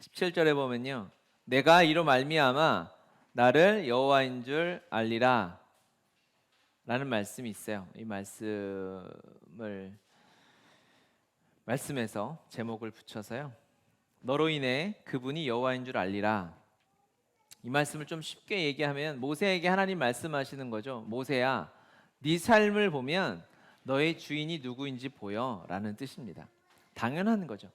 17절에 보면요, 내가 이로 말미암아 나를 여호와인 줄 알리라 라는 말씀이 있어요. 이 말씀에서 제목을 붙여서요, 너로 인해 그분이 여호와인 줄 알리라. 이 말씀을 좀 쉽게 얘기하면 모세에게 하나님 말씀하시는 거죠. 모세야, 네 삶을 보면 너의 주인이 누구인지 보여 라는 뜻입니다. 당연한 거죠.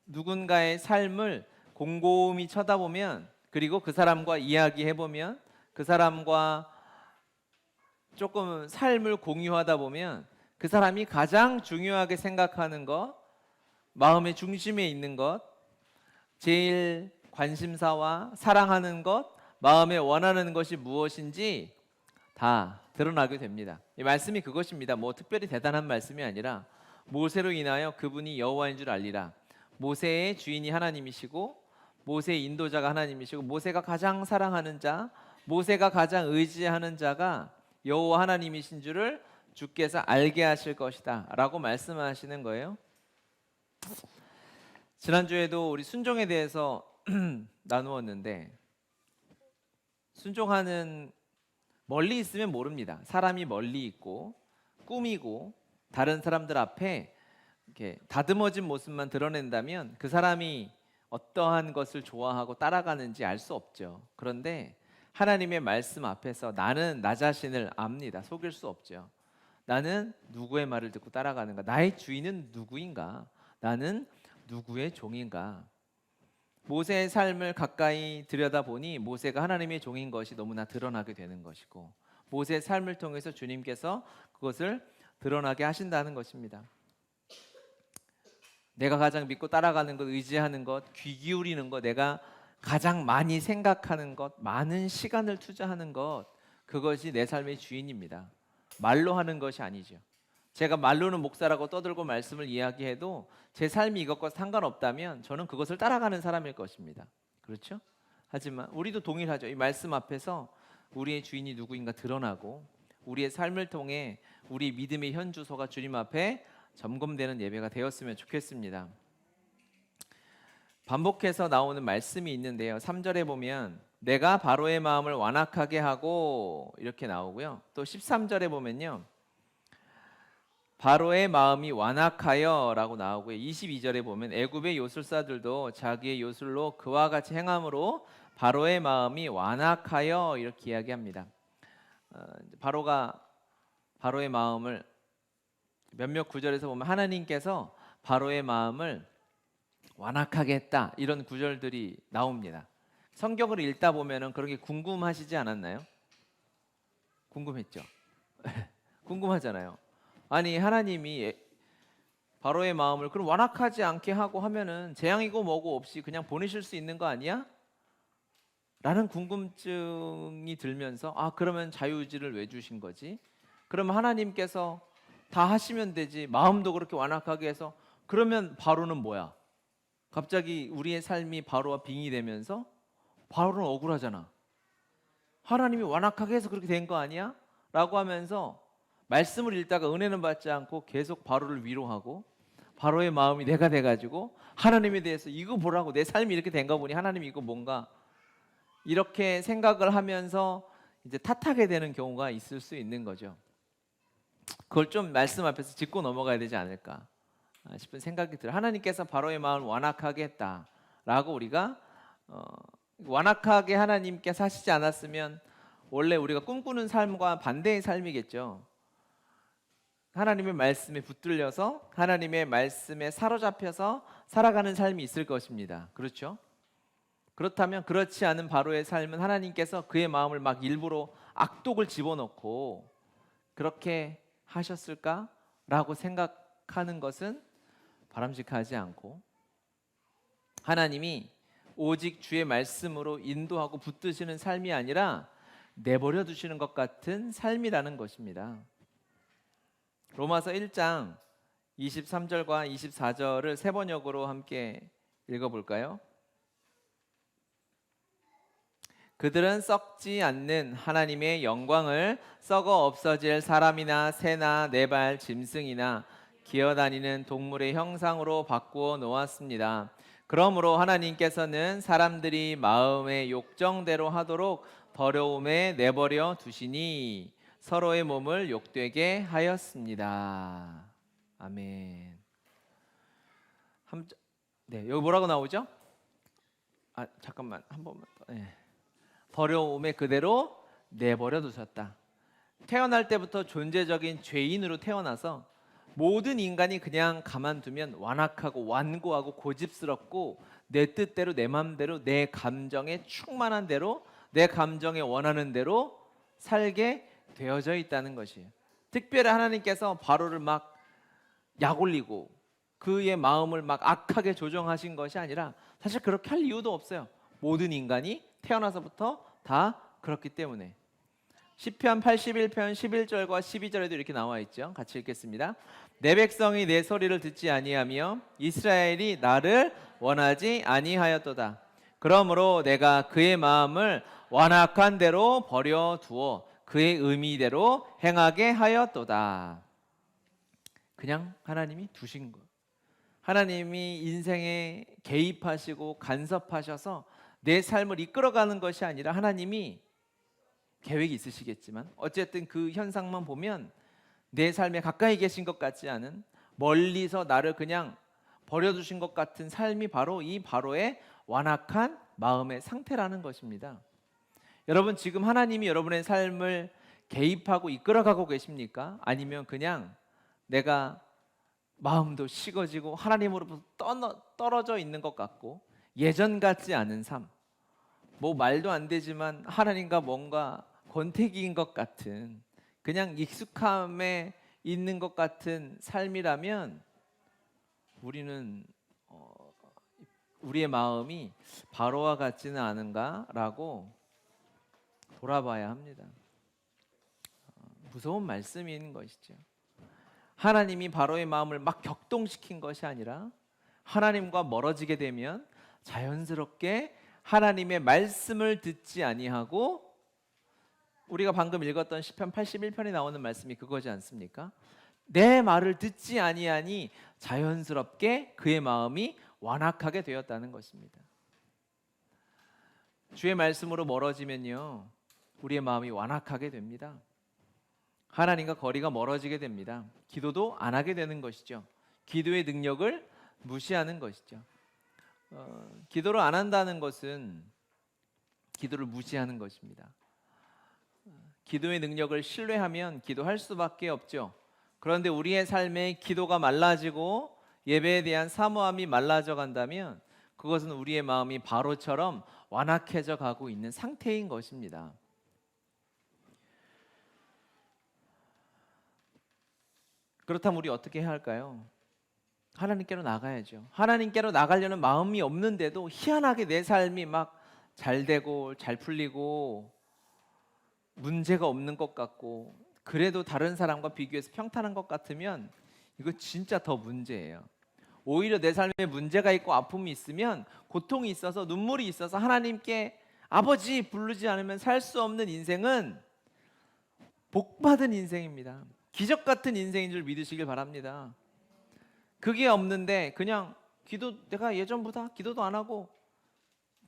누군가의 삶을 곰곰이 쳐다보면, 그리고 그 사람과 이야기해보면, 그 사람과 조금 삶을 공유하다 보면 그 사람이 가장 중요하게 생각하는 것, 마음의 중심에 있는 것, 제일 관심사와 사랑하는 것, 마음에 원하는 것이 무엇인지 다 드러나게 됩니다. 이 말씀이 그것입니다. 뭐 특별히 대단한 말씀이 아니라 모세로 인하여 그분이 여호와인 줄 알리라. 모세의 주인이 하나님이시고 모세의 인도자가 하나님이시고 모세가 가장 사랑하는 자, 모세가 가장 의지하는 자가 여호와 하나님이신 줄을 주께서 알게 하실 것이다 라고 말씀하시는 거예요. 지난주에도 우리 순종에 대해서 나누었는데, 순종하는, 멀리 있으면 모릅니다. 사람이 멀리 있고 꾸미고 다른 사람들 앞에 이렇게 다듬어진 모습만 드러낸다면 그 사람이 어떠한 것을 좋아하고 따라가는지 알 수 없죠. 그런데 하나님의 말씀 앞에서 나는 나 자신을 압니다. 속일 수 없죠. 나는 누구의 말을 듣고 따라가는가? 나의 주인은 누구인가? 나는 누구의 종인가? 모세의 삶을 가까이 들여다보니 모세가 하나님의 종인 것이 너무나 드러나게 되는 것이고, 모세의 삶을 통해서 주님께서 그것을 드러나게 하신다는 것입니다. 내가 가장 믿고 따라가는 것, 의지하는 것, 귀 기울이는 것, 내가 가장 많이 생각하는 것, 많은 시간을 투자하는 것, 그것이 내 삶의 주인입니다. 말로 하는 것이 아니죠. 제가 말로는 목사라고 떠들고 말씀을 이야기해도 제 삶이 이것과 상관없다면 저는 그것을 따라가는 사람일 것입니다. 그렇죠? 하지만 우리도 동일하죠. 이 말씀 앞에서 우리의 주인이 누구인가 드러나고 우리의 삶을 통해 우리 믿음의 현주소가 주님 앞에 점검되는 예배가 되었으면 좋겠습니다. 반복해서 나오는 말씀이 있는데요, 3절에 보면 내가 바로의 마음을 완악하게 하고 이렇게 나오고요, 또 13절에 보면요, 바로의 마음이 완악하여 라고 나오고요, 22절에 보면 애굽의 요술사들도 자기의 요술로 그와 같이 행함으로 바로의 마음이 완악하여 이렇게 이야기합니다. 바로의 마음을 몇몇 구절에서 보면 하나님께서 바로의 마음을 완악하게 했다, 이런 구절들이 나옵니다. 성경을 읽다 보면은 그런 게 궁금하시지 않았나요? 궁금했죠? 궁금하잖아요. 아니, 하나님이 바로의 마음을 그럼 완악하지 않게 하고 하면은 재앙이고 뭐고 없이 그냥 보내실 수 있는 거 아니야? 라는 궁금증이 들면서, 그러면 자유의지를 왜 주신 거지? 그러면 하나님께서 다 하시면 되지, 마음도 그렇게 완악하게 해서 그러면 바로는 뭐야? 갑자기 우리의 삶이 바로와 빙의 되면서 바로는 억울하잖아. 하나님이 완악하게 해서 그렇게 된 거 아니야? 라고 하면서 말씀을 읽다가 은혜는 받지 않고 계속 바로를 위로하고, 바로의 마음이 내가 돼가지고 하나님에 대해서 이거 보라고, 내 삶이 이렇게 된 거 보니 하나님 이거 뭔가, 이렇게 생각을 하면서 이제 탓하게 되는 경우가 있을 수 있는 거죠. 그걸 좀 말씀 앞에서 짚고 넘어가야 되지 않을까 싶은 생각이 들어요. 하나님께서 바로의 마음을 완악하게 했다라고, 우리가 완악하게 하나님께서 하시지 않았으면 원래 우리가 꿈꾸는 삶과 반대의 삶이겠죠. 하나님의 말씀에 붙들려서 하나님의 말씀에 사로잡혀서 살아가는 삶이 있을 것입니다. 그렇죠? 그렇다면 그렇지 않은 바로의 삶은 하나님께서 그의 마음을 막 일부러 악독을 집어넣고 그렇게 하셨을까라고 생각하는 것은 바람직하지 않고, 하나님이 오직 주의 말씀으로 인도하고 붙드시는 삶이 아니라 내버려 두시는 것 같은 삶이라는 것입니다. 로마서 1장 23절과 24절을 세 번역으로 함께 읽어볼까요? 그들은 썩지 않는 하나님의 영광을 썩어 없어질 사람이나 새나 네발 짐승이나 기어다니는 동물의 형상으로 바꾸어 놓았습니다. 그러므로 하나님께서는 사람들이 마음의 욕정대로 하도록 더러움에 내버려 두시니 서로의 몸을 욕되게 하였습니다. 아멘. 네, 여기 뭐라고 나오죠? 잠깐만 한 번만 더. 네. 더러움에 그대로 내버려 두셨다. 태어날 때부터 존재적인 죄인으로 태어나서 모든 인간이 그냥 가만두면 완악하고 완고하고 고집스럽고 내 뜻대로 내 마음대로 내 감정에 충만한 대로 내 감정에 원하는 대로 살게 되어져 있다는 것이에요. 특별히 하나님께서 바로를 막 약올리고 그의 마음을 막 악하게 조정하신 것이 아니라 사실 그렇게 할 이유도 없어요. 모든 인간이 태어나서부터 다 그렇기 때문에. 시편 81편 11절과 12절에도 이렇게 나와 있죠. 같이 읽겠습니다. 내 백성이 내 소리를 듣지 아니하며 이스라엘이 나를 원하지 아니하였도다. 그러므로 내가 그의 마음을 완악한 대로 버려 두어 그의 의미대로 행하게 하였도다. 그냥 하나님이 두신 것. 하나님이 인생에 개입하시고 간섭하셔서 내 삶을 이끌어가는 것이 아니라 하나님이 계획이 있으시겠지만 어쨌든 그 현상만 보면 내 삶에 가까이 계신 것 같지 않은 멀리서 나를 그냥 버려두신 것 같은 삶이 바로 이 바로의 완악한 마음의 상태라는 것입니다. 여러분 지금 하나님이 여러분의 삶을 개입하고 이끌어가고 계십니까? 아니면 그냥 내가 마음도 식어지고 하나님으로부터 떨어져 있는 것 같고 예전 같지 않은 삶, 뭐 말도 안 되지만 하나님과 뭔가 권태기인 것 같은 그냥 익숙함에 있는 것 같은 삶이라면 우리는 우리의 마음이 바로와 같지는 않은가라고 돌아봐야 합니다. 무서운 말씀인 것이죠. 하나님이 바로의 마음을 막 격동시킨 것이 아니라 하나님과 멀어지게 되면 자연스럽게 하나님의 말씀을 듣지 아니하고 우리가 방금 읽었던 시편 81편에 나오는 말씀이 그거지 않습니까? 내 말을 듣지 아니하니 자연스럽게 그의 마음이 완악하게 되었다는 것입니다. 주의 말씀으로 멀어지면요 우리의 마음이 완악하게 됩니다. 하나님과 거리가 멀어지게 됩니다. 기도도 안 하게 되는 것이죠. 기도의 능력을 무시하는 것이죠. 기도를 안 한다는 것은 기도를 무시하는 것입니다. 기도의 능력을 신뢰하면 기도할 수밖에 없죠. 그런데 우리의 삶에 기도가 말라지고 예배에 대한 사모함이 말라져 간다면 그것은 우리의 마음이 바로처럼 완악해져 가고 있는 상태인 것입니다. 그렇다면 우리 어떻게 해야 할까요? 하나님께로 나가야죠. 하나님께로 나가려는 마음이 없는데도 희한하게 내 삶이 막 잘 되고 잘 풀리고 문제가 없는 것 같고 그래도 다른 사람과 비교해서 평탄한 것 같으면 이거 진짜 더 문제예요. 오히려 내 삶에 문제가 있고 아픔이 있으면 고통이 있어서 눈물이 있어서 하나님께 아버지 부르지 않으면 살 수 없는 인생은 복받은 인생입니다. 기적 같은 인생인 줄 믿으시길 바랍니다. 그게 없는데 그냥 내가 예전보다 기도도 안 하고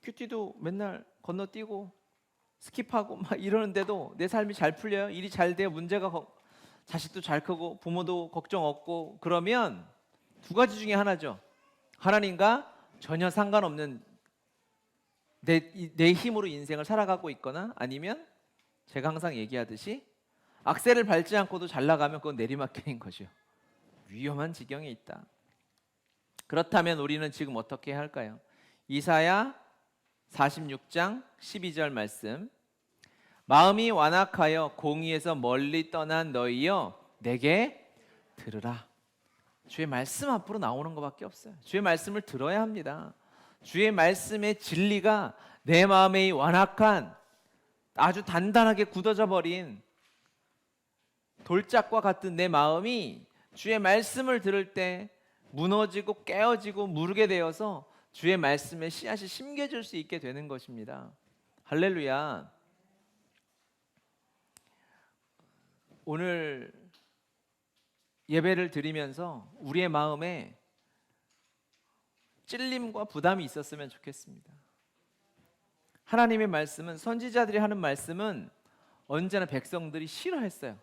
큐티도 맨날 건너뛰고 스킵하고 막 이러는데도 내 삶이 잘 풀려요. 일이 잘 돼요. 자식도 잘 크고 부모도 걱정 없고 그러면 두 가지 중에 하나죠. 하나님과 전혀 상관없는 내 힘으로 인생을 살아가고 있거나 아니면 제가 항상 얘기하듯이 악셀을 밟지 않고도 잘 나가면 그건 내리막길인 거죠. 위험한 지경에 있다. 그렇다면 우리는 지금 어떻게 해야 할까요? 이사야 46장 12절 말씀. 마음이 완악하여 공의에서 멀리 떠난 너희여 내게 들으라. 주의 말씀 앞으로 나오는 것밖에 없어요. 주의 말씀을 들어야 합니다. 주의 말씀의 진리가 내 마음의 완악한 아주 단단하게 굳어져 버린 돌짝과 같은 내 마음이 주의 말씀을 들을 때 무너지고 깨어지고 무르게 되어서 주의 말씀에 씨앗이 심겨질 수 있게 되는 것입니다. 할렐루야. 오늘 예배를 드리면서 우리의 마음에 찔림과 부담이 있었으면 좋겠습니다. 하나님의 말씀은, 선지자들이 하는 말씀은 언제나 백성들이 싫어했어요.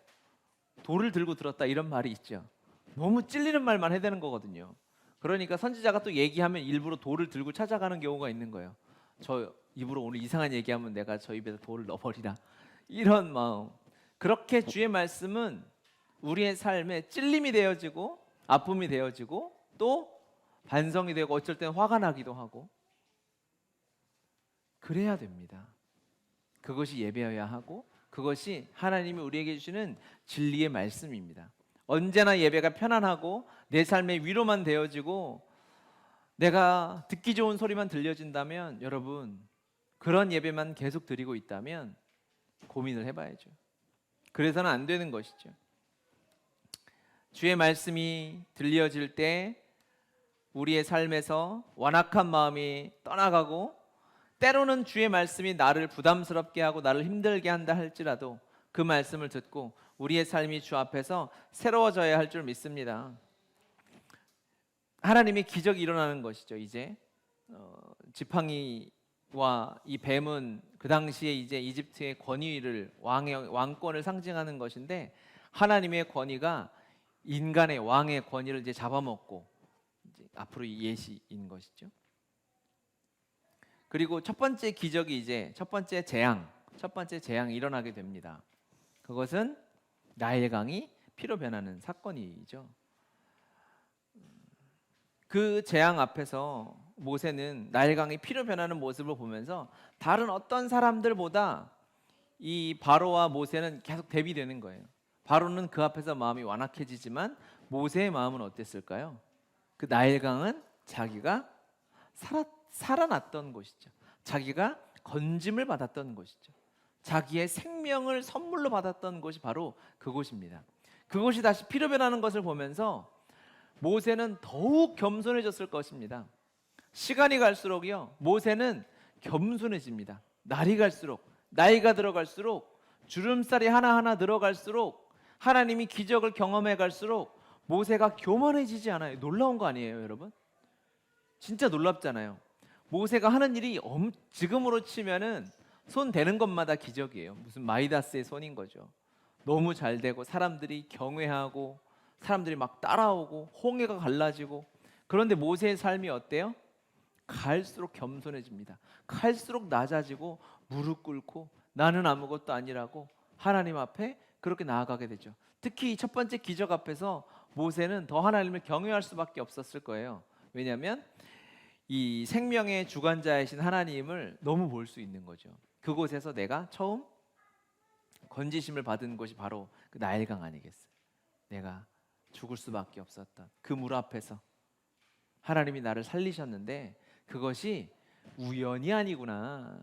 돌을 들고 들었다 이런 말이 있죠. 너무 찔리는 말만 해대는 거거든요. 그러니까 선지자가 또 얘기하면 일부러 돌을 들고 찾아가는 경우가 있는 거예요. 저 입으로 오늘 이상한 얘기하면 내가 저 입에다 돌을 넣어버리라, 이런 마음. 그렇게 주의 말씀은 우리의 삶에 찔림이 되어지고 아픔이 되어지고 또 반성이 되고 어쩔 때는 화가 나기도 하고 그래야 됩니다. 그것이 예배여야 하고 그것이 하나님이 우리에게 주시는 진리의 말씀입니다. 언제나 예배가 편안하고 내 삶의 위로만 되어지고 내가 듣기 좋은 소리만 들려진다면, 여러분, 그런 예배만 계속 드리고 있다면 고민을 해봐야죠. 그래서는 안 되는 것이죠. 주의 말씀이 들려질 때 우리의 삶에서 완악한 마음이 떠나가고, 때로는 주의 말씀이 나를 부담스럽게 하고 나를 힘들게 한다 할지라도 그 말씀을 듣고 우리의 삶이 주 앞에서 새로워져야 할 줄 믿습니다. 하나님의 기적이 일어나는 것이죠. 이제 지팡이와 이 뱀은 그 당시에 이제 이집트의 권위를, 왕권을 상징하는 것인데, 하나님의 권위가 인간의 왕의 권위를 이제 잡아먹고 이제 앞으로 이 예시인 것이죠. 그리고 첫 번째 기적이 이제 첫 번째 재앙이 일어나게 됩니다. 그것은 나일강이 피로 변하는 사건이죠. 그 재앙 앞에서 모세는 나일강이 피로 변하는 모습을 보면서 다른 어떤 사람들보다 이 바로와 모세는 계속 대비되는 거예요. 바로는 그 앞에서 마음이 완악해지지만 모세의 마음은 어땠을까요? 그 나일강은 자기가 살아났던 곳이죠. 자기가 건짐을 받았던 곳이죠. 자기의 생명을 선물로 받았던 곳이 바로 그곳입니다. 그곳이 다시 피로 변하는 것을 보면서 모세는 더욱 겸손해졌을 것입니다. 시간이 갈수록요, 모세는 겸손해집니다. 날이 갈수록, 나이가 들어갈수록, 주름살이 하나하나 들어갈수록, 하나님이 기적을 경험해 갈수록 모세가 교만해지지 않아요. 놀라운 거 아니에요, 여러분? 진짜 놀랍잖아요. 모세가 하는 일이 지금으로 치면은 손 대는 것마다 기적이에요. 무슨 마이다스의 손인 거죠. 너무 잘 되고 사람들이 경외하고 사람들이 막 따라오고 홍해가 갈라지고. 그런데 모세의 삶이 어때요? 갈수록 겸손해집니다. 갈수록 낮아지고 무릎 꿇고 나는 아무것도 아니라고 하나님 앞에 그렇게 나아가게 되죠. 특히 이 첫 번째 기적 앞에서 모세는 더 하나님을 경외할 수밖에 없었을 거예요. 왜냐하면 이 생명의 주관자이신 하나님을 너무 볼 수 있는 거죠. 그곳에서 내가 처음 건지심을 받은 것이 바로 그 나일강 아니겠어요? 내가 죽을 수밖에 없었던 그 물 앞에서 하나님이 나를 살리셨는데 그것이 우연이 아니구나.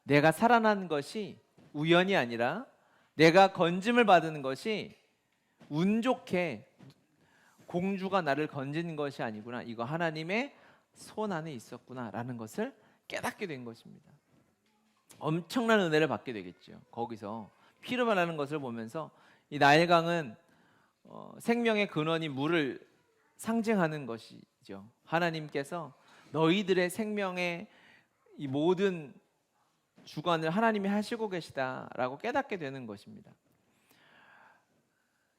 내가 살아난 것이 우연이 아니라 내가 건짐을 받은 것이 운 좋게 공주가 나를 건진 것이 아니구나. 이거 하나님의 손 안에 있었구나라는 것을 깨닫게 된 것입니다. 엄청난 은혜를 받게 되겠죠. 거기서 피로 변하는 것을 보면서 이 나일강은 생명의 근원인 물을 상징하는 것이죠. 하나님께서 너희들의 생명의 이 모든 주관을 하나님이 하시고 계시다라고 깨닫게 되는 것입니다.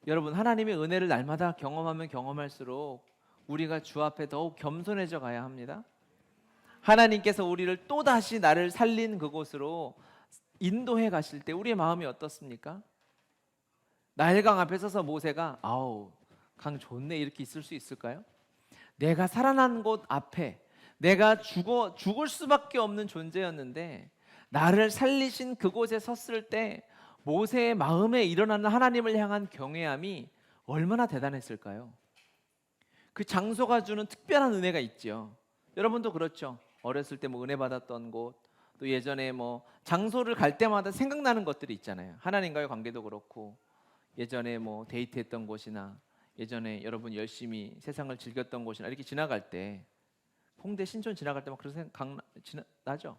여러분, 하나님의 은혜를 날마다 경험하면 경험할수록 우리가 주 앞에 더욱 겸손해져 가야 합니다. 하나님께서 우리를 또다시 나를 살린 그곳으로 인도해 가실 때 우리의 마음이 어떻습니까? 나일강 앞에 서서 모세가 아우 강 좋네 이렇게 있을 수 있을까요? 내가 살아난 곳 앞에 내가 죽을 수밖에 없는 존재였는데 나를 살리신 그곳에 섰을 때 모세의 마음에 일어나는 하나님을 향한 경외함이 얼마나 대단했을까요? 그 장소가 주는 특별한 은혜가 있죠. 여러분도 그렇죠. 어렸을 때 뭐 은혜 받았던 곳, 또 예전에 뭐 장소를 갈 때마다 생각나는 것들이 있잖아요. 하나님과의 관계도 그렇고 예전에 뭐 데이트했던 곳이나 예전에 여러분 열심히 세상을 즐겼던 곳이나 이렇게 지나갈 때 홍대 신촌 지나갈 때 막 그런 생각 나죠.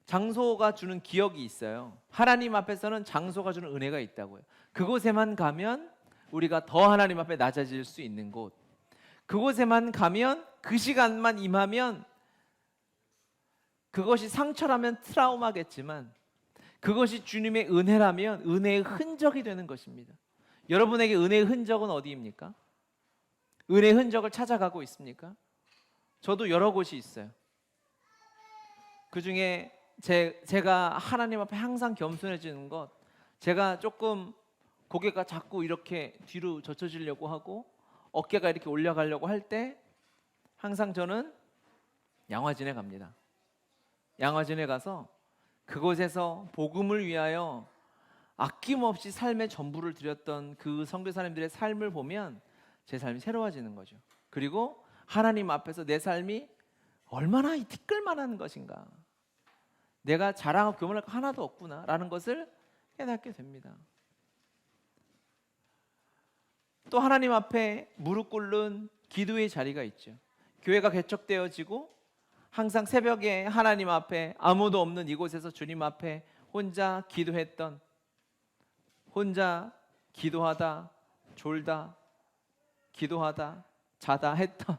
장소가 주는 기억이 있어요. 하나님 앞에서는 장소가 주는 은혜가 있다고요. 그곳에만 가면 우리가 더 하나님 앞에 낮아질 수 있는 곳, 그곳에만 가면, 그 시간만 임하면, 그것이 상처라면 트라우마겠지만 그것이 주님의 은혜라면 은혜의 흔적이 되는 것입니다. 여러분에게 은혜의 흔적은 어디입니까? 은혜의 흔적을 찾아가고 있습니까? 저도 여러 곳이 있어요. 그 중에 제가 하나님 앞에 항상 겸손해지는 것, 제가 조금 고개가 자꾸 이렇게 뒤로 젖혀지려고 하고 어깨가 이렇게 올라가려고 할 때 항상 저는 양화진에 갑니다. 양화진에 가서 그곳에서 복음을 위하여 아낌없이 삶의 전부를 드렸던 그 선교사님들의 삶을 보면 제 삶이 새로워지는 거죠. 그리고 하나님 앞에서 내 삶이 얼마나 이 티끌만한 것인가, 내가 자랑하고 교만할 거 하나도 없구나라는 것을 깨닫게 됩니다. 또 하나님 앞에 무릎 꿇는 기도의 자리가 있죠. 교회가 개척되어지고 항상 새벽에 하나님 앞에 아무도 없는 이곳에서 주님 앞에 혼자 기도했던, 혼자 기도하다 졸다 기도하다 자다 했던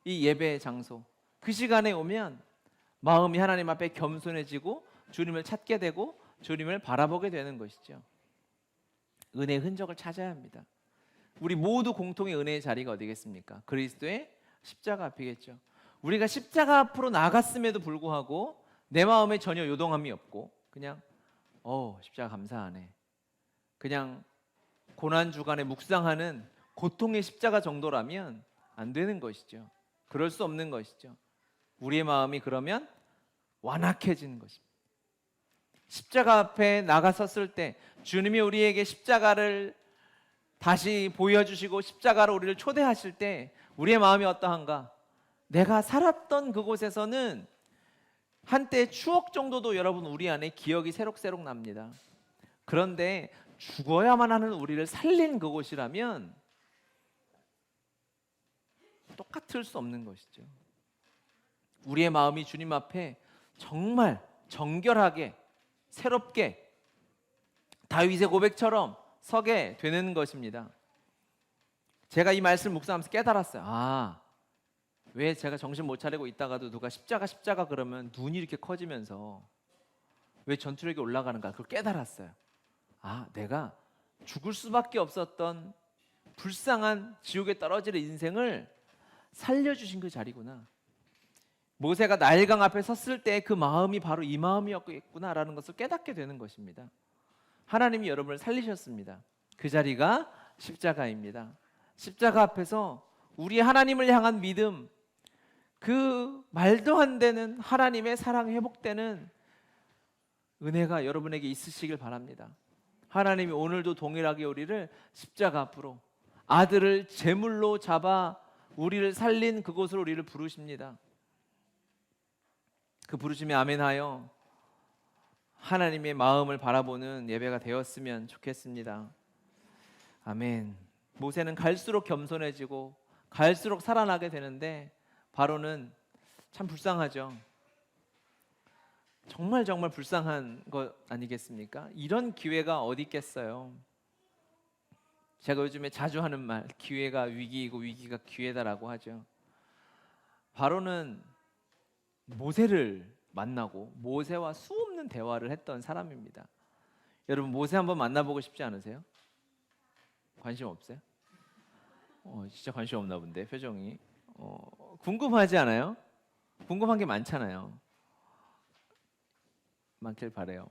이 예배의 장소, 그 시간에 오면 마음이 하나님 앞에 겸손해지고 주님을 찾게 되고 주님을 바라보게 되는 것이죠. 은혜의 흔적을 찾아야 합니다. 우리 모두 공통의 은혜의 자리가 어디겠습니까? 그리스도의 십자가 앞이겠죠. 우리가 십자가 앞으로 나갔음에도 불구하고 내 마음에 전혀 요동함이 없고 그냥 십자가 감사하네, 그냥 고난주간에 묵상하는 고통의 십자가 정도라면 안 되는 것이죠. 그럴 수 없는 것이죠. 우리의 마음이 그러면 완악해지는 것입니다. 십자가 앞에 나가섰을 때 주님이 우리에게 십자가를 다시 보여주시고 십자가로 우리를 초대하실 때 우리의 마음이 어떠한가? 내가 살았던 그곳에서는 한때 추억 정도도 여러분 우리 안에 기억이 새록새록 납니다. 그런데 죽어야만 하는 우리를 살린 그곳이라면 똑같을 수 없는 것이죠. 우리의 마음이 주님 앞에 정말 정결하게 새롭게 다윗의 고백처럼 서게 되는 것입니다. 제가 이 말씀을 묵상하면서 깨달았어요. 왜 제가 정신 못 차리고 있다가도 누가 십자가 그러면 눈이 이렇게 커지면서 왜 전투력이 올라가는가, 그걸 깨달았어요. 내가 죽을 수밖에 없었던 불쌍한 지옥에 떨어질 인생을 살려주신 그 자리구나. 모세가 나일강 앞에 섰을 때 그 마음이 바로 이 마음이었겠구나라는 것을 깨닫게 되는 것입니다. 하나님이 여러분을 살리셨습니다. 그 자리가 십자가입니다. 십자가 앞에서 우리 하나님을 향한 믿음, 그 말도 안 되는 하나님의 사랑이 회복되는 은혜가 여러분에게 있으시길 바랍니다. 하나님이 오늘도 동일하게 우리를 십자가 앞으로 아들을 제물로 잡아 우리를 살린 그곳으로 우리를 부르십니다. 그 부르심에 아멘하여 하나님의 마음을 바라보는 예배가 되었으면 좋겠습니다. 아멘. 모세는 갈수록 겸손해지고 갈수록 살아나게 되는데 바로는 참 불쌍하죠. 정말 불쌍한 것 아니겠습니까? 이런 기회가 어디 있겠어요. 제가 요즘에 자주 하는 말, 기회가 위기이고 위기가 기회다라고 하죠. 바로는 모세를 만나고 모세와 수없는 대화를 했던 사람입니다. 여러분 모세 한번 만나보고 싶지 않으세요? 관심 없어요? 진짜 관심 없나 본데 표정이. 궁금하지 않아요? 궁금한 게 많잖아요. 많길 바래요.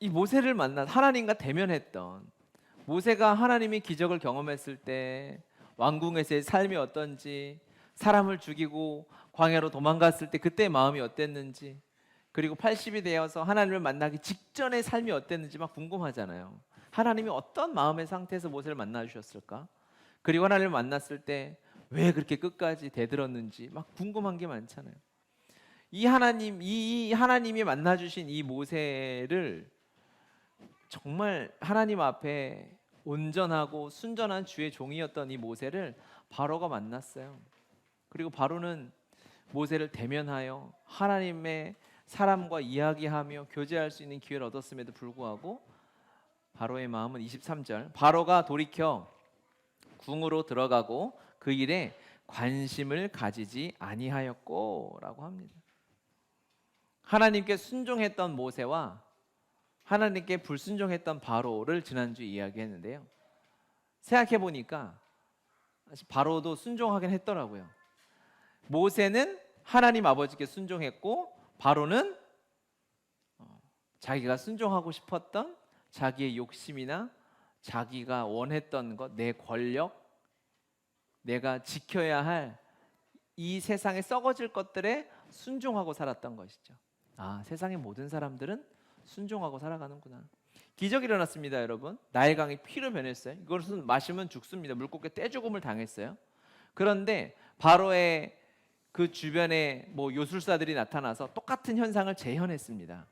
이 모세를 만나 하나님과 대면했던, 모세가 하나님의 기적을 경험했을 때 왕궁에서의 삶이 어떤지, 사람을 죽이고 광야로 도망갔을 때 그때 마음이 어땠는지, 그리고 80이 되어서 하나님을 만나기 직전의 삶이 어땠는지 막 궁금하잖아요. 하나님이 어떤 마음의 상태에서 모세를 만나 주셨을까? 그리고 하나님을 만났을 때 왜 그렇게 끝까지 대들었는지 막 궁금한 게 많잖아요. 이 하나님이 만나 주신 이 모세를 정말 하나님 앞에 온전하고 순전한 주의 종이었던 이 모세를 바로가 만났어요. 그리고 바로는 모세를 대면하여 하나님의 사람과 이야기하며 교제할 수 있는 기회를 얻었음에도 불구하고 바로의 마음은 23절, 바로가 돌이켜 궁으로 들어가고 그 일에 관심을 가지지 아니하였고라고 합니다. 하나님께 순종했던 모세와 하나님께 불순종했던 바로를 지난주 이야기했는데요. 생각해 보니까 바로도 순종하긴 했더라고요. 모세는 하나님 아버지께 순종했고 바로는 자기가 순종하고 싶었던 자기의 욕심이나 자기가 원했던 것, 내 권력, 내가 지켜야 할 이 세상에 썩어질 것들에 순종하고 살았던 것이죠. 아, 세상의 모든 사람들은 순종하고 살아가는구나. 기적이 일어났습니다, 여러분. 나일강이 피로 변했어요. 이것은 마시면 죽습니다. 물고기에 떼죽음을 당했어요. 그런데 바로의 그 주변에 요술사들이 나타나서 똑같은 현상을 재현했습니다.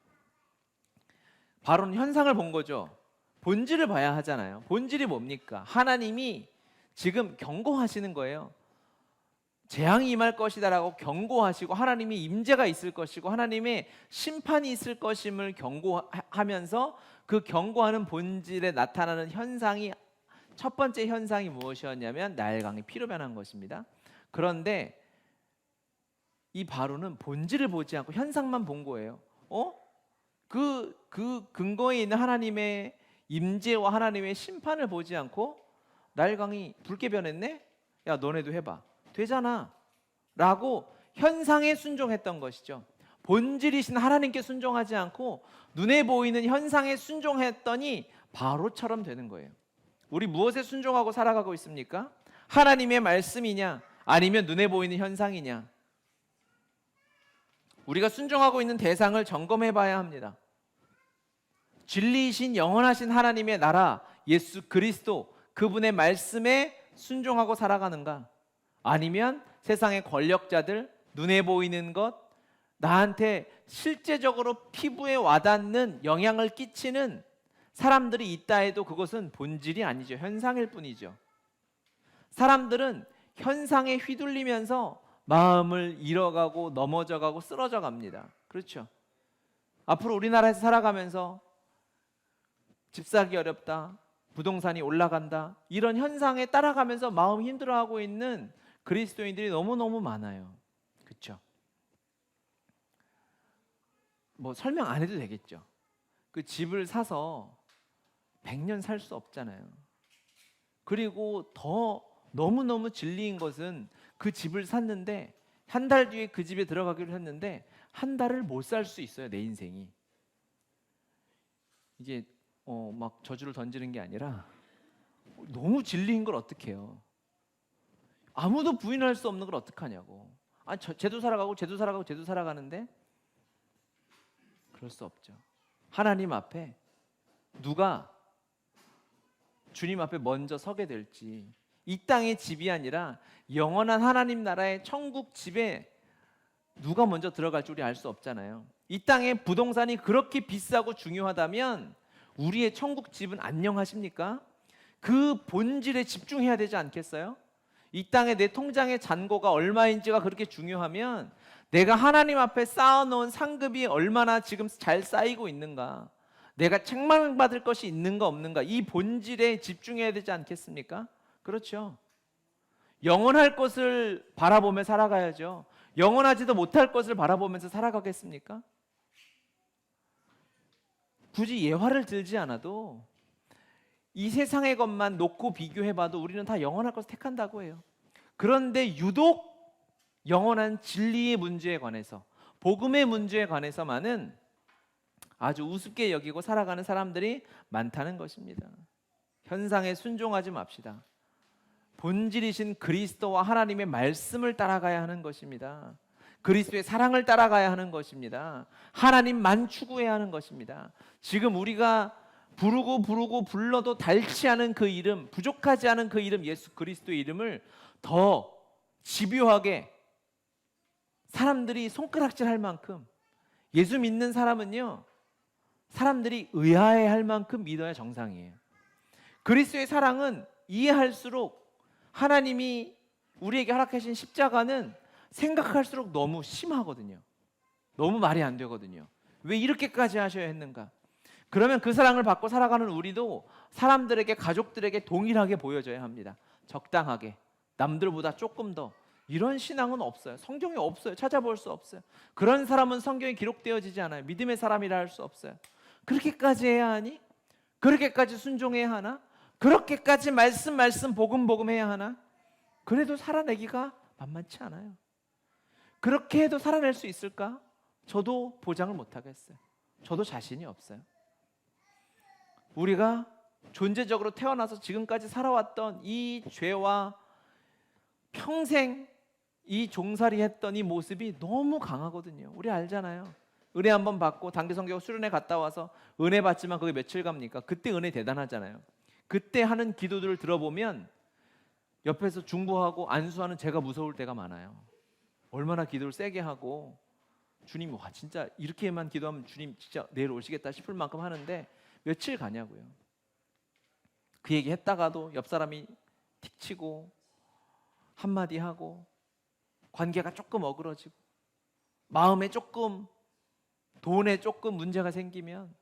바로는 현상을 본 거죠. 본질을 봐야 하잖아요. 본질이 뭡니까? 하나님이 지금 경고하시는 거예요. 재앙이 임할 것이다라고 경고하시고 하나님의 임재가 있을 것이고 하나님의 심판이 있을 것임을 경고하면서 그 경고하는 본질에 나타나는 현상이, 첫 번째 현상이 무엇이었냐면 나일강이 피로 변한 것입니다. 그런데 이 바로는 본질을 보지 않고 현상만 본 거예요. 그 근거에 있는 하나님의 임재와 하나님의 심판을 보지 않고 나일강이 붉게 변했네? 야, 너네도 해봐. 되잖아 라고 현상에 순종했던 것이죠. 본질이신 하나님께 순종하지 않고 눈에 보이는 현상에 순종했더니 바로처럼 되는 거예요. 우리 무엇에 순종하고 살아가고 있습니까? 하나님의 말씀이냐 아니면 눈에 보이는 현상이냐? 우리가 순종하고 있는 대상을 점검해 봐야 합니다. 진리이신 영원하신 하나님의 나라 예수 그리스도, 그분의 말씀에 순종하고 살아가는가? 아니면 세상의 권력자들, 눈에 보이는 것, 나한테 실제적으로 피부에 와닿는 영향을 끼치는 사람들이 있다 해도 그것은 본질이 아니죠. 현상일 뿐이죠. 사람들은 현상에 휘둘리면서 마음을 잃어가고 넘어져가고 쓰러져 갑니다. 그렇죠? 앞으로 우리나라에서 살아가면서 집 사기 어렵다, 부동산이 올라간다, 이런 현상에 따라가면서 마음 힘들어하고 있는 그리스도인들이 너무너무 많아요. 그렇죠? 설명 안 해도 되겠죠. 그 집을 사서 100년 살 수 없잖아요. 그리고 더 너무너무 진리인 것은 그 집을 샀는데 한 달 뒤에 그 집에 들어가기로 했는데 한 달을 못 살 수 있어요. 내 인생이. 이게 막 저주를 던지는 게 아니라 너무 진리인 걸 어떻게 해요? 아무도 부인할 수 없는 걸 어떡하냐고. 쟤도 살아가고 쟤도 살아가고 쟤도 살아가는데 그럴 수 없죠. 하나님 앞에 누가 주님 앞에 먼저 서게 될지, 이 땅의 집이 아니라 영원한 하나님 나라의 천국 집에 누가 먼저 들어갈지 우리 알 수 없잖아요. 이 땅의 부동산이 그렇게 비싸고 중요하다면 우리의 천국 집은 안녕하십니까? 그 본질에 집중해야 되지 않겠어요? 이 땅에 내 통장의 잔고가 얼마인지가 그렇게 중요하면 내가 하나님 앞에 쌓아놓은 상급이 얼마나 지금 잘 쌓이고 있는가, 내가 책망받을 것이 있는가 없는가, 이 본질에 집중해야 되지 않겠습니까? 그렇죠. 영원할 것을 바라보며 살아가야죠. 영원하지도 못할 것을 바라보면서 살아가겠습니까? 굳이 예화를 들지 않아도 이 세상의 것만 놓고 비교해봐도 우리는 다 영원할 것을 택한다고 해요. 그런데 유독 영원한 진리의 문제에 관해서, 복음의 문제에 관해서만은 아주 우습게 여기고 살아가는 사람들이 많다는 것입니다. 현상에 순종하지 맙시다. 본질이신 그리스도와 하나님의 말씀을 따라가야 하는 것입니다. 그리스도의 사랑을 따라가야 하는 것입니다. 하나님만 추구해야 하는 것입니다. 지금 우리가 부르고 불러도 닳지 않은 그 이름, 부족하지 않은 그 이름, 예수 그리스도의 이름을 더 집요하게 사람들이 손가락질할 만큼, 예수 믿는 사람은요, 사람들이 의아해할 만큼 믿어야 정상이에요. 그리스도의 사랑은 이해할수록, 하나님이 우리에게 허락하신 십자가는 생각할수록 너무 심하거든요. 너무 말이 안 되거든요. 왜 이렇게까지 하셔야 했는가? 그러면 그 사랑을 받고 살아가는 우리도 사람들에게, 가족들에게 동일하게 보여져야 합니다. 적당하게, 남들보다 조금 더. 이런 신앙은 없어요. 성경에 없어요. 찾아볼 수 없어요. 그런 사람은 성경에 기록되어지지 않아요. 믿음의 사람이라 할 수 없어요. 그렇게까지 해야 하니? 그렇게까지 순종해야 하나? 그렇게까지 말씀 복음 해야 하나? 그래도 살아내기가 만만치 않아요. 그렇게 해도 살아낼 수 있을까? 저도 보장을 못하겠어요. 저도 자신이 없어요. 우리가 존재적으로 태어나서 지금까지 살아왔던 이 죄와 평생 이 종살이 했던 이 모습이 너무 강하거든요. 우리 알잖아요. 은혜 한번 받고 단기성교 수련회 갔다 와서 은혜 받지만 그게 며칠 갑니까? 그때 은혜 대단하잖아요. 그때 하는 기도들을 들어보면 옆에서 중보하고 안수하는 제가 무서울 때가 많아요. 얼마나 기도를 세게 하고 주님, 와 진짜 이렇게만 기도하면 주님 진짜 내일 오시겠다 싶을 만큼 하는데 며칠 가냐고요. 그 얘기 했다가도 옆 사람이 틱 치고 한마디 하고 관계가 조금 어그러지고 마음에 조금, 돈에 조금 문제가 생기면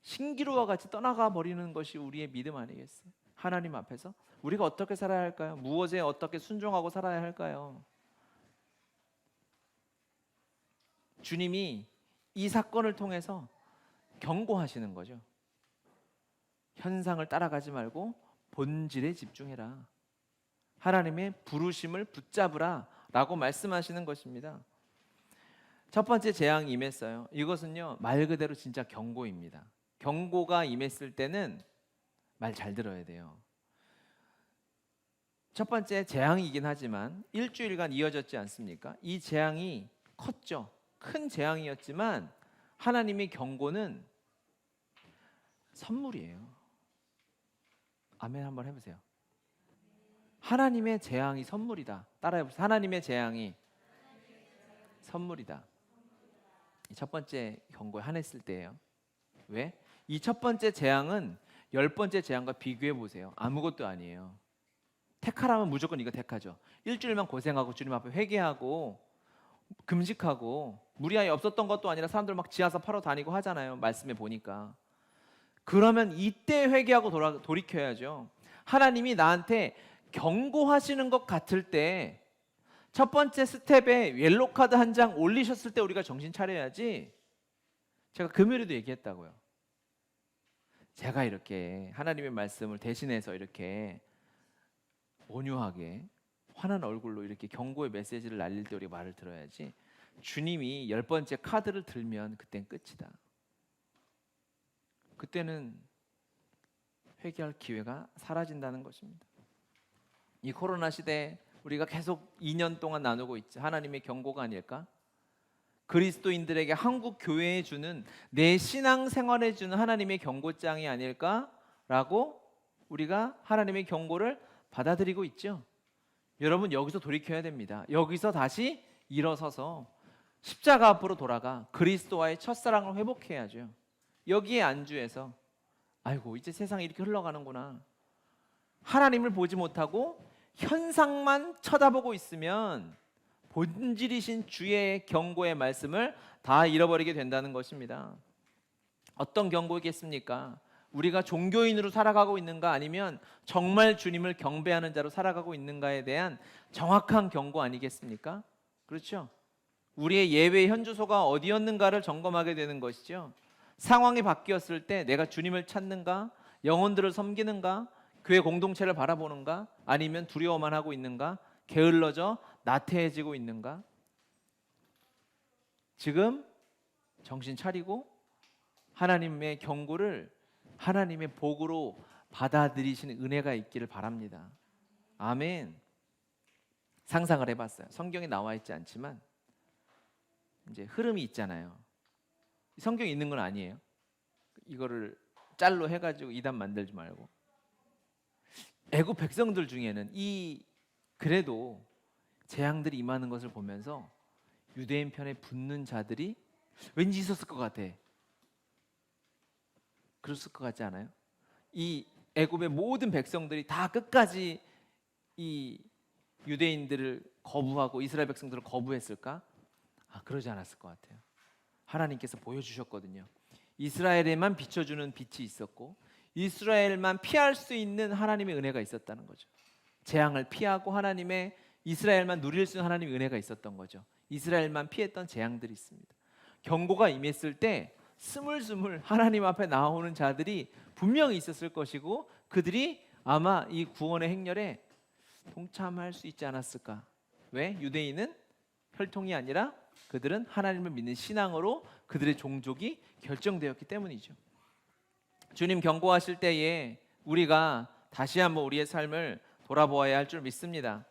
신기루와 같이 떠나가 버리는 것이 우리의 믿음 아니겠어요? 하나님 앞에서 우리가 어떻게 살아야 할까요? 무엇에 어떻게 순종하고 살아야 할까요? 주님이 이 사건을 통해서 경고하시는 거죠. 현상을 따라가지 말고 본질에 집중해라. 하나님의 부르심을 붙잡으라 라고 말씀하시는 것입니다. 첫 번째 재앙이 임했어요. 이것은요, 말 그대로 진짜 경고입니다. 경고가 임했을 때는 말 잘 들어야 돼요. 첫 번째 재앙이긴 하지만 일주일간 이어졌지 않습니까? 이 재앙이 컸죠. 큰 재앙이었지만 하나님의 경고는 선물이에요. 아멘 한번 해보세요. 하나님의 재앙이 선물이다. 따라해보세요. 하나님의 재앙이 선물이다. 이 첫 번째 경고에 한했을 때예요. 왜? 이 첫 번째 재앙은 10번째 재앙과 비교해 보세요. 아무것도 아니에요. 택하라면 무조건 이거 택하죠. 일주일만 고생하고 주님 앞에 회개하고 금식하고 무리하에 없었던 것도 아니라 사람들 막 지하사 팔아 다니고 하잖아요. 말씀에 보니까. 그러면 이때 회개하고 돌이켜야죠. 하나님이 나한테 경고하시는 것 같을 때 첫 번째 스텝에 옐로 카드 한 장 올리셨을 때 우리가 정신 차려야지. 제가 금요일에도 얘기했다고요. 제가 이렇게 하나님의 말씀을 대신해서 이렇게 온유하게 환한 얼굴로 이렇게 경고의 메시지를 날릴 때 우리가 말을 들어야지. 주님이 10번째 카드를 들면 그땐 끝이다. 그때는 회개할 기회가 사라진다는 것입니다. 이 코로나 시대에 우리가 계속 2년 동안 나누고 있죠. 하나님의 경고가 아닐까? 그리스도인들에게 한국 교회에 주는, 내 신앙 생활에 주는 하나님의 경고장이 아닐까라고 우리가 하나님의 경고를 받아들이고 있죠. 여러분 여기서 돌이켜야 됩니다. 여기서 다시 일어서서 십자가 앞으로 돌아가 그리스도와의 첫사랑을 회복해야죠. 여기에 안주해서 아이고 이제 세상이 이렇게 흘러가는구나. 하나님을 보지 못하고 현상만 쳐다보고 있으면 본질이신 주의 경고의 말씀을 다 잃어버리게 된다는 것입니다. 어떤 경고이겠습니까? 우리가 종교인으로 살아가고 있는가 아니면 정말 주님을 경배하는 자로 살아가고 있는가에 대한 정확한 경고 아니겠습니까? 그렇죠? 우리의 예외 현주소가 어디였는가를 점검하게 되는 것이죠. 상황이 바뀌었을 때 내가 주님을 찾는가? 영혼들을 섬기는가? 교회 공동체를 바라보는가? 아니면 두려워만 하고 있는가? 게을러져 나태해지고 있는가? 지금 정신 차리고 하나님의 경고를 하나님의 복으로 받아들이시는 은혜가 있기를 바랍니다. 아멘. 상상을 해봤어요. 성경에 나와 있지 않지만 이제 흐름이 있잖아요. 성경에 있는 건 아니에요. 이거를 짤로 해가지고 이단 만들지 말고. 애굽 백성들 중에는 이 그래도 재앙들이 임하는 것을 보면서 유대인 편에 붙는 자들이 왠지 있었을 것 같아. 그랬을 것 같지 않아요? 이 애굽의 모든 백성들이 다 끝까지 이 유대인들을 거부하고 이스라엘 백성들을 거부했을까? 그러지 않았을 것 같아요. 하나님께서 보여주셨거든요. 이스라엘에만 비춰주는 빛이 있었고 이스라엘만 피할 수 있는 하나님의 은혜가 있었다는 거죠. 재앙을 피하고 하나님의 이스라엘만 누릴 수 있는 하나님의 은혜가 있었던 거죠. 이스라엘만 피했던 재앙들이 있습니다. 경고가 임했을 때 스물스물 하나님 앞에 나오는 자들이 분명히 있었을 것이고 그들이 아마 이 구원의 행렬에 동참할 수 있지 않았을까. 왜? 유대인은 혈통이 아니라 그들은 하나님을 믿는 신앙으로 그들의 종족이 결정되었기 때문이죠. 주님 경고하실 때에 우리가 다시 한번 우리의 삶을 돌아보아야 할 줄 믿습니다.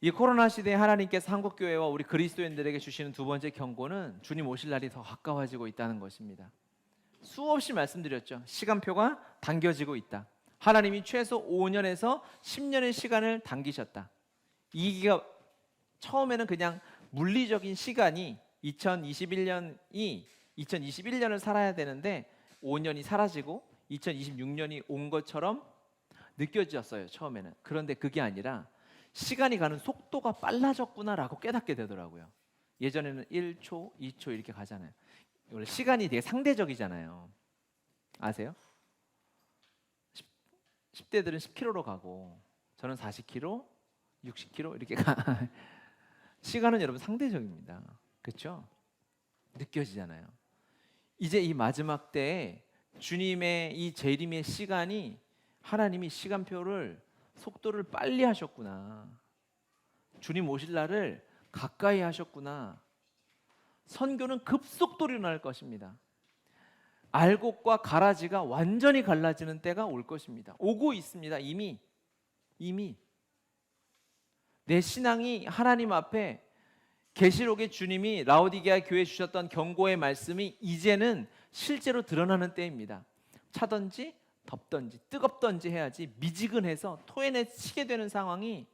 이 코로나 시대에 하나님께서 한국교회와 우리 그리스도인들에게 주시는 두 번째 경고는 주님 오실 날이 더 가까워지고 있다는 것입니다. 수없이 말씀드렸죠. 시간표가 당겨지고 있다. 하나님이 최소 5년에서 10년의 시간을 당기셨다. 이기가 처음에는 그냥 물리적인 시간이 2021년을 살아야 되는데 5년이 사라지고 2026년이 온 것처럼 느껴졌어요. 처음에는. 그런데 그게 아니라 시간이 가는 속도가 빨라졌구나라고 깨닫게 되더라고요. 예전에는 1초, 2초 이렇게 가잖아요. 원래 시간이 되게 상대적이잖아요. 아세요? 10대들은 10km로 가고 저는 40km, 60km 이렇게 가. 시간은 여러분 상대적입니다. 그렇죠? 느껴지잖아요. 이제 이 마지막 때에 주님의 이 재림의 시간이 하나님이 시간표를 속도를 빨리 하셨구나. 주님 오실 날을 가까이 하셨구나. 선교는 급속도로 일어날 것입니다. 알곡과 가라지가 완전히 갈라지는 때가 올 것입니다. 오고 있습니다. 이미 내 신앙이 하나님 앞에 계시록의 주님이 라오디게아 교회에 주셨던 경고의 말씀이 이제는 실제로 드러나는 때입니다. 차든지 덥든지 뜨겁든지 해야지 미지근해서 토해내 치게 되는 상황이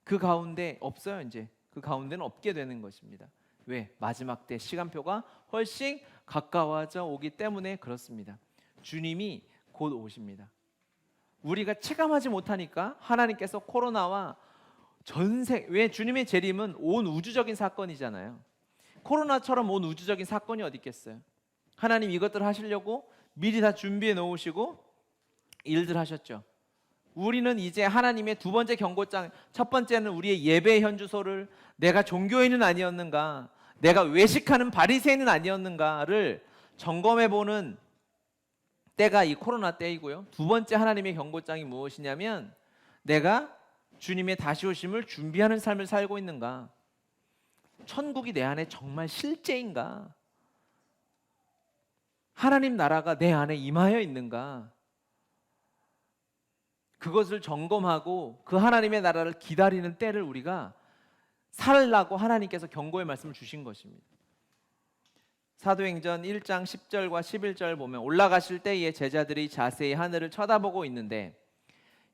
그 가운데 없어요. 이제 그 가운데는 없게 되는 것입니다. 왜? 마지막 때 시간표가 훨씬 가까워져 오기 때문에 그렇습니다. 주님이 곧 오십니다. 우리가 체감하지 못하니까 하나님께서 코로나와 왜 주님의 재림은 온 우주적인 사건이잖아요. 코로나처럼 온 우주적인 사건이 어디 있겠어요? 하나님 이것들을 하시려고 미리 다 준비해 놓으시고 일들 하셨죠. 우리는 이제 하나님의 두 번째 경고장, 첫 번째는 우리의 예배 현주소를 내가 종교인은 아니었는가, 내가 외식하는 바리새인은 아니었는가를 점검해보는 때가 이 코로나 때이고요. 두 번째 하나님의 경고장이 무엇이냐면 내가 주님의 다시 오심을 준비하는 삶을 살고 있는가, 천국이 내 안에 정말 실제인가, 하나님 나라가 내 안에 임하여 있는가, 그것을 점검하고 그 하나님의 나라를 기다리는 때를 우리가 살라고 하나님께서 경고의 말씀을 주신 것입니다. 사도행전 1장 10절과 11절 보면 올라가실 때에 제자들이 자세히 하늘을 쳐다보고 있는데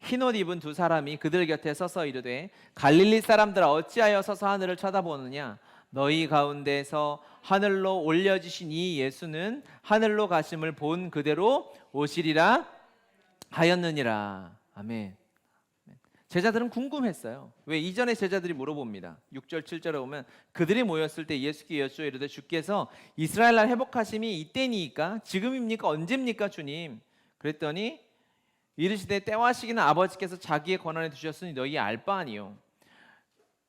흰옷 입은 두 사람이 그들 곁에 서서 이르되 갈릴리 사람들아 어찌하여 서서 하늘을 쳐다보느냐, 너희 가운데서 하늘로 올려지신 이 예수는 하늘로 가심을 본 그대로 오시리라 하였느니라. 아멘. 제자들은 궁금했어요. 왜? 이전에 제자들이 물어봅니다. 6절 7절에 보면 그들이 모였을 때 예수께 여쭈어 이르되 주께서 이스라엘 날 회복하심이 이때니까 지금입니까 언제입니까 주님? 그랬더니 이르시되 때와 시기는 아버지께서 자기의 권한에 두셨으니 너희 알 바 아니요.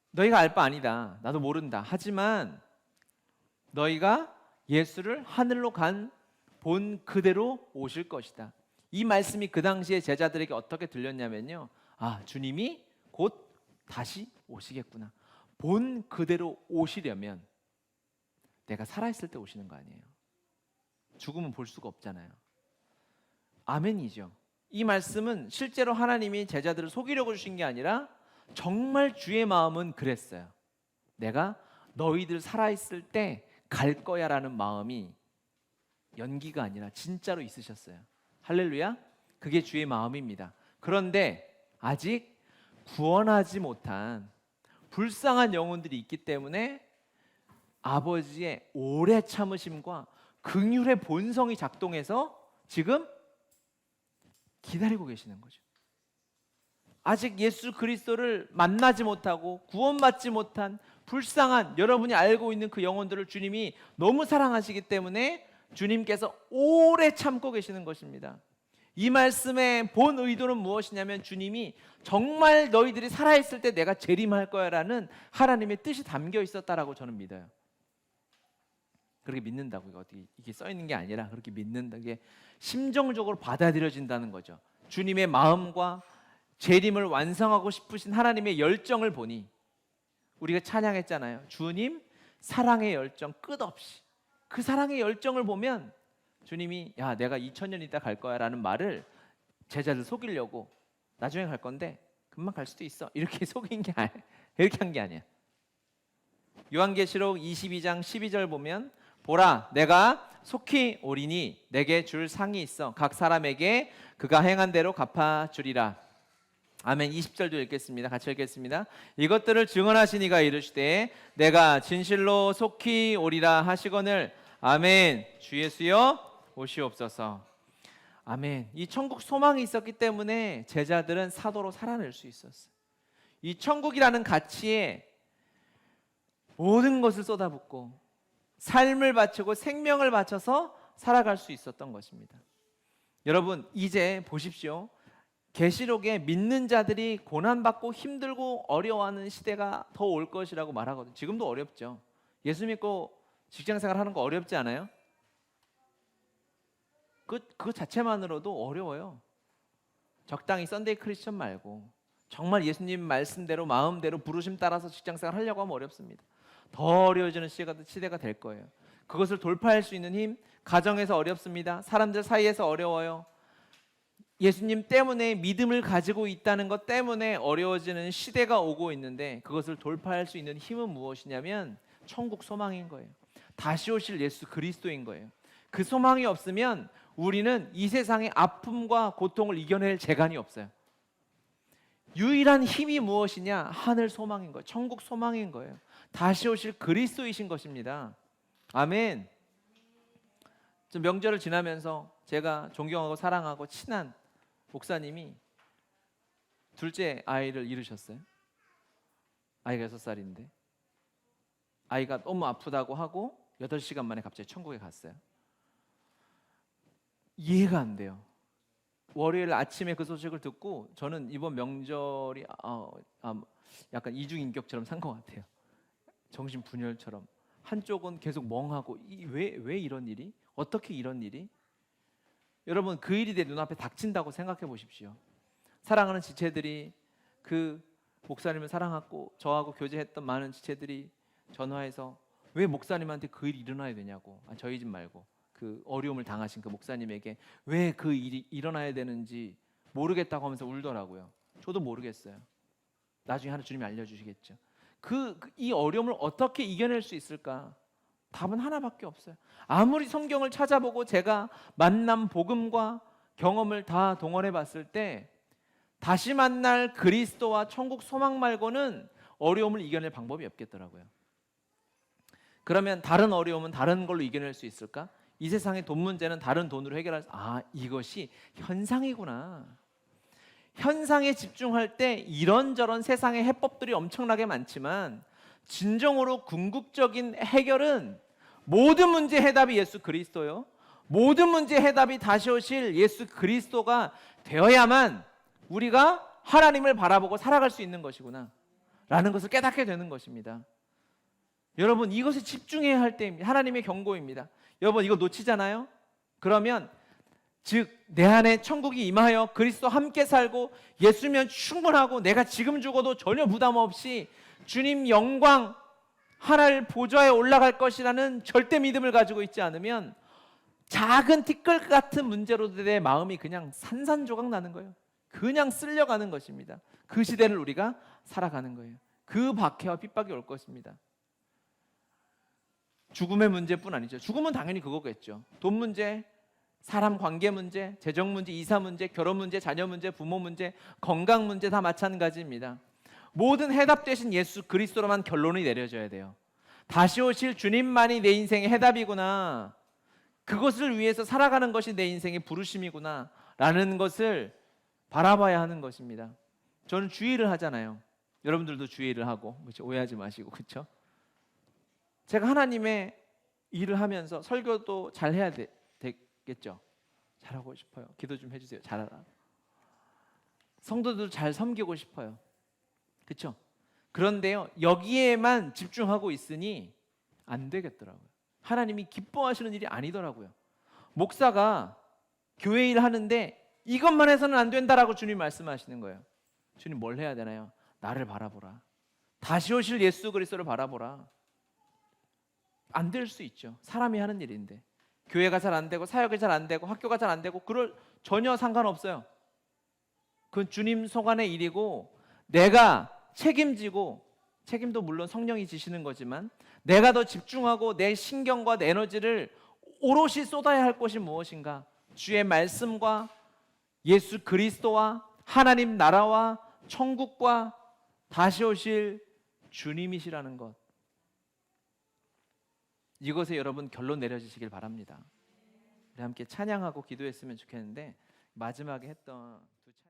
너희가 알 바 아니다. 나도 모른다. 하지만 너희가 예수를 하늘로 간 본 그대로 오실 것이다. 이 말씀이 그 당시에 제자들에게 어떻게 들렸냐면요, 아, 주님이 곧 다시 오시겠구나. 본 그대로 오시려면 내가 살아있을 때 오시는 거 아니에요. 죽으면 볼 수가 없잖아요. 아멘이죠. 이 말씀은 실제로 하나님이 제자들을 속이려고 주신 게 아니라 정말 주의 마음은 그랬어요. 내가 너희들 살아있을 때 갈 거야 라는 마음이 연기가 아니라 진짜로 있으셨어요. 할렐루야. 그게 주의 마음입니다. 그런데 아직 구원하지 못한 불쌍한 영혼들이 있기 때문에 아버지의 오래 참으심과 긍휼의 본성이 작동해서 지금 기다리고 계시는 거죠. 아직 예수 그리스도를 만나지 못하고 구원받지 못한 불쌍한 여러분이 알고 있는 그 영혼들을 주님이 너무 사랑하시기 때문에 주님께서 오래 참고 계시는 것입니다. 이 말씀의 본 의도는 무엇이냐면 주님이 정말 너희들이 살아있을 때 내가 재림할 거야 라는 하나님의 뜻이 담겨 있었다라고 저는 믿어요. 그렇게 믿는다고, 이게 써 있는 게 아니라 그렇게 믿는다, 이게 심정적으로 받아들여진다는 거죠. 주님의 마음과 재림을 완성하고 싶으신 하나님의 열정을 보니, 우리가 찬양했잖아요. 주님 사랑의 열정 끝없이, 그 사랑의 열정을 보면 주님이 야 내가 2000년 있다 갈 거야 라는 말을 제자들 속이려고 나중에 갈 건데 금방 갈 수도 있어 이렇게 속인 게 아니야. 이렇게 한 게 아니야. 요한계시록 22장 12절 보면 보라 내가 속히 오리니 내게 줄 상이 있어 각 사람에게 그가 행한 대로 갚아주리라. 아멘. 20절도 읽겠습니다. 같이 읽겠습니다. 이것들을 증언하시니가 이르시되 내가 진실로 속히 오리라 하시거늘 아멘. 주 예수여 오시옵소서. 아멘. 이 천국 소망이 있었기 때문에 제자들은 사도로 살아낼 수 있었어요. 이 천국이라는 가치에 모든 것을 쏟아붓고 삶을 바치고 생명을 바쳐서 살아갈 수 있었던 것입니다. 여러분 이제 보십시오. 계시록에 믿는 자들이 고난받고 힘들고 어려워하는 시대가 더 올 것이라고 말하거든요. 지금도 어렵죠. 예수 믿고 직장생활 하는 거 어렵지 않아요? 그거 자체만으로도 어려워요. 적당히 썬데이 크리스천 말고 정말 예수님 말씀대로 마음대로 부르심 따라서 직장생활 하려고 하면 어렵습니다. 더 어려워지는 시대가 될 거예요. 그것을 돌파할 수 있는 힘, 가정에서 어렵습니다. 사람들 사이에서 어려워요. 예수님 때문에 믿음을 가지고 있다는 것 때문에 어려워지는 시대가 오고 있는데 그것을 돌파할 수 있는 힘은 무엇이냐면 천국 소망인 거예요. 다시 오실 예수 그리스도인 거예요. 그 소망이 없으면 우리는 이 세상의 아픔과 고통을 이겨낼 재간이 없어요. 유일한 힘이 무엇이냐? 하늘 소망인 거예요. 천국 소망인 거예요. 다시 오실 그리스도이신 것입니다. 아멘. 명절을 지나면서 제가 존경하고 사랑하고 친한 목사님이 둘째 아이를 잃으셨어요. 아이가 6살인데 아이가 너무 아프다고 하고 8시간 만에 갑자기 천국에 갔어요. 이해가 안 돼요. 월요일 아침에 그 소식을 듣고 저는 이번 명절이 약간 이중인격처럼 산 것 같아요. 정신분열처럼. 한쪽은 계속 멍하고 왜 이런 일이? 어떻게 이런 일이? 여러분 그 일이 내 눈앞에 닥친다고 생각해 보십시오. 사랑하는 지체들이 그 목사님을 사랑하고 저하고 교제했던 많은 지체들이 전화해서 왜 목사님한테 그 일이 일어나야 되냐고, 저희 집 말고 그 어려움을 당하신 그 목사님에게 왜 그 일이 일어나야 되는지 모르겠다고 하면서 울더라고요. 저도 모르겠어요. 나중에 하나 주님이 알려주시겠죠. 이 어려움을 어떻게 이겨낼 수 있을까? 답은 하나밖에 없어요. 아무리 성경을 찾아보고 제가 만남 복음과 경험을 다 동원해 봤을 때 다시 만날 그리스도와 천국 소망 말고는 어려움을 이겨낼 방법이 없겠더라고요. 그러면 다른 어려움은 다른 걸로 이겨낼 수 있을까? 이 세상의 돈 문제는 다른 돈으로 해결할 수, 이것이 현상이구나. 현상에 집중할 때 이런저런 세상의 해법들이 엄청나게 많지만 진정으로 궁극적인 해결은 모든 문제 해답이 예수 그리스도요. 모든 문제 해답이 다시 오실 예수 그리스도가 되어야만 우리가 하나님을 바라보고 살아갈 수 있는 것이구나 라는 것을 깨닫게 되는 것입니다. 여러분 이것에 집중해야 할 때입니다. 하나님의 경고입니다. 여러분 이거 놓치잖아요? 그러면 즉 내 안에 천국이 임하여 그리스도 함께 살고 예수면 충분하고 내가 지금 죽어도 전혀 부담 없이 주님 영광 하늘 보좌에 올라갈 것이라는 절대 믿음을 가지고 있지 않으면 작은 티끌 같은 문제로도 내 마음이 그냥 산산조각 나는 거예요. 그냥 쓸려가는 것입니다. 그 시대를 우리가 살아가는 거예요. 그 박해와 핍박이 올 것입니다. 죽음의 문제뿐 아니죠. 죽음은 당연히 그거겠죠. 돈 문제, 사람 관계 문제, 재정 문제, 이사 문제, 결혼 문제, 자녀 문제, 부모 문제, 건강 문제 다 마찬가지입니다. 모든 해답 되신 예수 그리스도로만 결론이 내려져야 돼요. 다시 오실 주님만이 내 인생의 해답이구나. 그것을 위해서 살아가는 것이 내 인생의 부르심이구나 라는 것을 바라봐야 하는 것입니다. 저는 주일을 하잖아요. 여러분들도 주일을 하고, 그렇죠? 오해하지 마시고, 그렇죠? 제가 하나님의 일을 하면서 설교도 잘 해야 되겠죠. 잘하고 싶어요. 기도 좀 해주세요. 잘하라. 성도들 잘 섬기고 싶어요. 그렇죠? 그런데요, 여기에만 집중하고 있으니 안 되겠더라고요. 하나님이 기뻐하시는 일이 아니더라고요. 목사가 교회 일 하는데 이것만 해서는 안 된다라고 주님 말씀하시는 거예요. 주님 뭘 해야 되나요? 나를 바라보라. 다시 오실 예수 그리스도를 바라보라. 안 될 수 있죠. 사람이 하는 일인데. 교회가 잘 안 되고 사역이 잘 안 되고 학교가 잘 안 되고 그럴 전혀 상관없어요. 그건 주님 소관의 일이고 내가 책임지고, 책임도 물론 성령이 지시는 거지만 내가 더 집중하고 내 신경과 내 에너지를 오롯이 쏟아야 할 것이 무엇인가? 주의 말씀과 예수 그리스도와 하나님 나라와 천국과 다시 오실 주님이시라는 것, 이것에 여러분 결론 내려주시길 바랍니다. 우리 함께 찬양하고 기도했으면 좋겠는데 마지막에 했던